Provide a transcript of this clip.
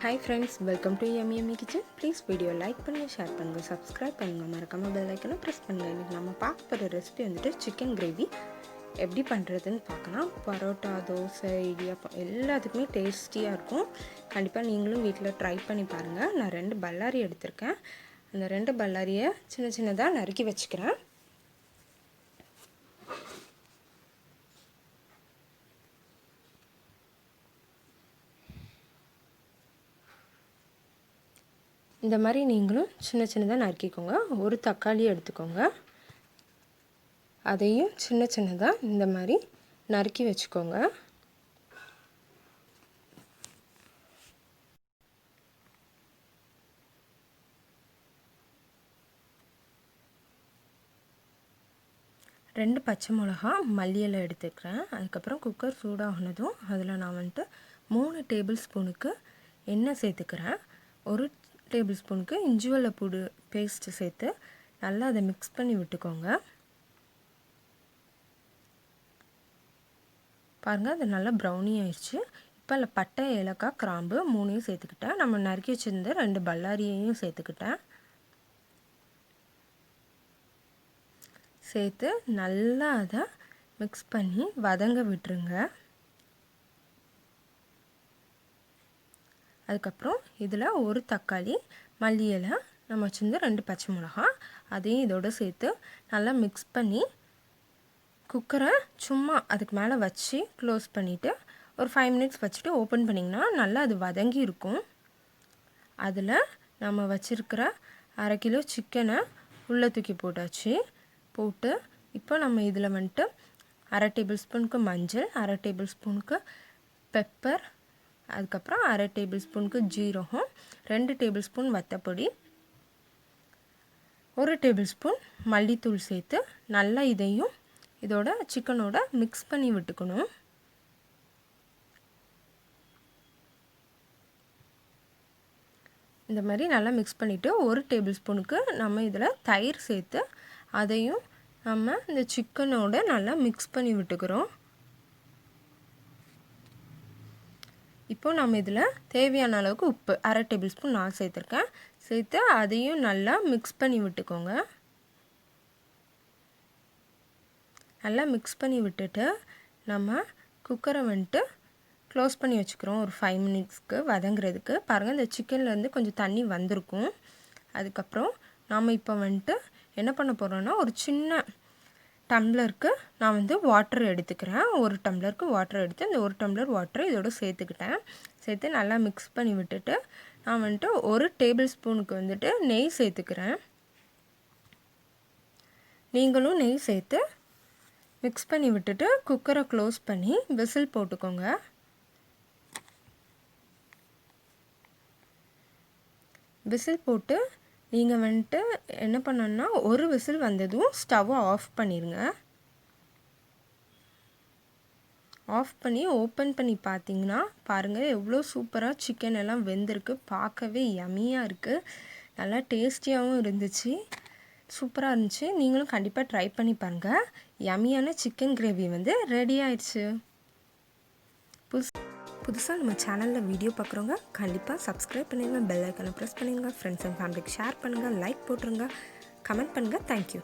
Hi friends, welcome to Yummy Kitchen. Please video like பண்ணுங்க, share பண்ணுங்க, subscribe பண்ணுங்க, மறக்காம bell icon press பண்ணுங்க. இன்னைக்கு நம்ம பார்க்க போற ரெசிபி வந்துட்டு chicken gravy எப்படி பண்றதுன்னு பார்க்கலாம். பரோட்டா, தோசை, இடியாப்பம் எல்லாத்துக்குமே டேஸ்டியா இருக்கும். கண்டிப்பா நீங்களும் வீட்ல ட்ரை பண்ணி பாருங்க. நான் 2 பல்லாரி எடுத்துர்க்கேன். அந்த 2 பல்லாரியை சின்ன சின்னதா நறுக்கி வச்சுக்கிறேன். இந்த மாதிரி நீங்களும் சின்ன சின்னதாக நறுக்கிக்கோங்க. ஒரு தக்காளி எடுத்துக்கோங்க. அதையும் சின்ன சின்னதாக இந்த மாதிரி நறுக்கி வச்சுக்கோங்க. ரெண்டு பச்சை மிளகா, மல்லி இலை எடுத்துக்கிறேன். அதுக்கப்புறம் குக்கர் சூடாகினதும் அதில் நான் வந்துட்டு 3 டேபிள் ஸ்பூனுக்கு எண்ணெய் சேர்த்துக்கிறேன். 1 டேபிள் ஸ்பூனுக்கு இஞ்சி வெள்ளைப்பூடு பேஸ்ட்டு சேர்த்து நல்லா அதை மிக்ஸ் பண்ணி விட்டுக்கோங்க. பாருங்கள், அது நல்லா ப்ரௌனி ஆயிடுச்சு. இப்போ அதில் பட்டை, ஏலக்காய், கிராம்பு 3ஐயும் சேர்த்துக்கிட்டேன். நம்ம நறுக்கி வச்சுருந்த 2 பல்லாரியையும் சேர்த்துக்கிட்டேன். சேர்த்து நல்லா அதை மிக்ஸ் பண்ணி வதங்க விட்டுருங்க. அதுக்கப்புறம் இதில் 1 தக்காளி, மல்லி இலை, நம்ம வச்சுருந்த 2 பச்சை மிளகா அதையும் இதோடு சேர்த்து நல்லா மிக்ஸ் பண்ணி குக்கரை சும்மா அதுக்கு மேலே வச்சு க்ளோஸ் பண்ணிவிட்டு ஒரு 5 மினிட்ஸ் வச்சுட்டு ஓப்பன் பண்ணிங்கன்னா நல்லா அது வதங்கி இருக்கும். அதில் நம்ம வச்சுருக்கிற 1/2 கிலோ சிக்கனை உள்ளே தூக்கி போட்டாச்சு. போட்டு இப்போ நம்ம இதில் வந்துட்டு 1/2 டேபிள் ஸ்பூனுக்கு மஞ்சள், 1/2 டேபிள் ஸ்பூனுக்கு பெப்பர், அதுக்கப்புறம் 1/2 டேபிள் ஸ்பூனுக்கு ஜீரகம், 2 டேபிள் ஸ்பூன் வத்தப்பொடி, 1 டேபிள் ஸ்பூன் மல்லித்தூள் சேர்த்து நல்லா இதையும் இதோட சிக்கனோட மிக்ஸ் பண்ணி விட்டுக்கணும். இந்த மாதிரி நல்லா மிக்ஸ் பண்ணிவிட்டு 1 டேபிள் ஸ்பூனுக்கு நம்ம இதில் தயிர் சேர்த்து அதையும் நம்ம இந்த சிக்கனோட நல்லா மிக்ஸ் பண்ணி விட்டுக்கிறோம். இப்போ நம்ம இதில் தேவையான அளவுக்கு உப்பு 1/2 டேபிள் ஸ்பூன் நான் சேர்த்துருக்கேன். சேர்த்து அதையும் நல்லா மிக்ஸ் பண்ணி விட்டுக்கோங்க. நல்லா மிக்ஸ் பண்ணி விட்டுட்டு நம்ம குக்கரை வந்துட்டு க்ளோஸ் பண்ணி வச்சுக்கிறோம் ஒரு 5 மினிட்ஸ்க்கு வதங்குறதுக்கு. பாருங்கள், இந்த சிக்கன்லேருந்து கொஞ்சம் தண்ணி வந்திருக்கும். அதுக்கப்புறம் நாம் இப்போ வந்துட்டு என்ன பண்ண போகிறோன்னா, ஒரு சின்ன டம்ளருக்கு நான் வந்து வாட்டர் எடுத்துக்கிறேன். 1 டம்ளருக்கு வாட்டர் எடுத்து இந்த 1 டம்ளர் வாட்டரை இதோட சேர்த்துக்கிட்டேன். சேர்த்து நல்லா மிக்ஸ் பண்ணி விட்டுட்டு நான் வந்துட்டு 1 டேபிள் ஸ்பூனுக்கு வந்துட்டு நெய் சேர்த்துக்கிறேன். நீங்களும் நெய் சேர்த்து மிக்ஸ் பண்ணி விட்டுட்டு குக்கரை க்ளோஸ் பண்ணி விசில் போட்டுக்கோங்க. விசில் போட்டு நீங்கள் வந்துட்டு என்ன பண்ணணுன்னா, ஒரு விசில் வந்ததும் ஸ்டவ்வை ஆஃப் பண்ணிடுங்க. ஆஃப் பண்ணி ஓப்பன் பண்ணி பார்த்தீங்கன்னா பாருங்கள், எவ்வளோ சூப்பராக சிக்கன் எல்லாம் வெந்திருக்கு. பார்க்கவே யம்மியாக இருக்குது. நல்லா டேஸ்டியாகவும் இருந்துச்சு. சூப்பராக இருந்துச்சு. நீங்களும் கண்டிப்பாக ட்ரை பண்ணி பாருங்கள். யம்மியான சிக்கன் கிரேவி வந்து ரெடி ஆயிடுச்சு. புதுசாக நம்ம சேனலில் வீடியோ பார்க்குறவங்க கண்டிப்பாக சப்ஸ்கிரைப் பண்ணுங்கள், பெல் ஐக்கனை ப்ரெஸ் பண்ணுங்கள், ஃப்ரெண்ட்ஸ் அண்ட் ஃபேமிலிக்கு ஷேர் பண்ணுங்கள், லைக் போட்டுருங்க, கமெண்ட் பண்ணுங்கள். தேங்க்யூ.